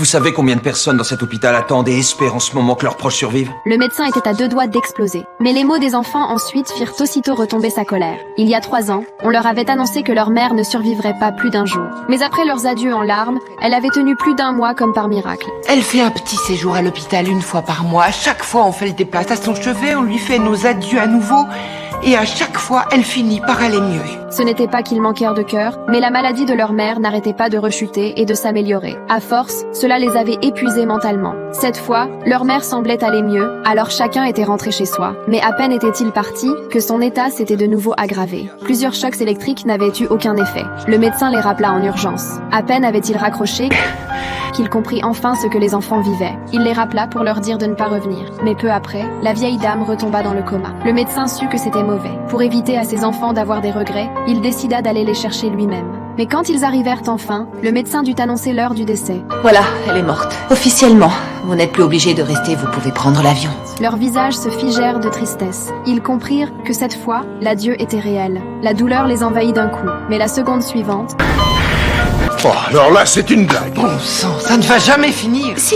Vous savez combien de personnes dans cet hôpital attendent et espèrent en ce moment que leurs proches survivent? Le médecin était à 2 doigts d'exploser. Mais les mots des enfants ensuite firent aussitôt retomber sa colère. Il y a 3 ans, on leur avait annoncé que leur mère ne survivrait pas plus d'1 jour. Mais après leurs adieux en larmes, elle avait tenu plus d'1 mois comme par miracle. Elle fait un petit séjour à l'hôpital 1 fois par mois. À chaque fois, on fait le déplace à son chevet, on lui fait nos adieux à nouveau. Et à chaque fois, elle finit par aller mieux. Ce n'était pas qu'ils manquèrent de cœur, mais la maladie de leur mère n'arrêtait pas de rechuter et de s'améliorer. À force, cela les avait épuisés mentalement. Cette fois, leur mère semblait aller mieux, alors chacun était rentré chez soi. Mais à peine était-il parti, que son état s'était de nouveau aggravé. Plusieurs chocs électriques n'avaient eu aucun effet. Le médecin les rappela en urgence. À peine avait-il raccroché qu'il comprit enfin ce que les enfants vivaient. Il les rappela pour leur dire de ne pas revenir. Mais peu après, la vieille dame retomba dans le coma. Le médecin sut que c'était mauvais. Pour éviter à ses enfants d'avoir des regrets, il décida d'aller les chercher lui-même. Mais quand ils arrivèrent enfin, le médecin dut annoncer l'heure du décès. Voilà, elle est morte. Officiellement, vous n'êtes plus obligé de rester, vous pouvez prendre l'avion. Leurs visages se figèrent de tristesse. Ils comprirent que cette fois, l'adieu était réel. La douleur les envahit d'un coup. Mais la seconde suivante... Oh, alors là, c'est une blague. Bon sang, ça ne va jamais finir. Si,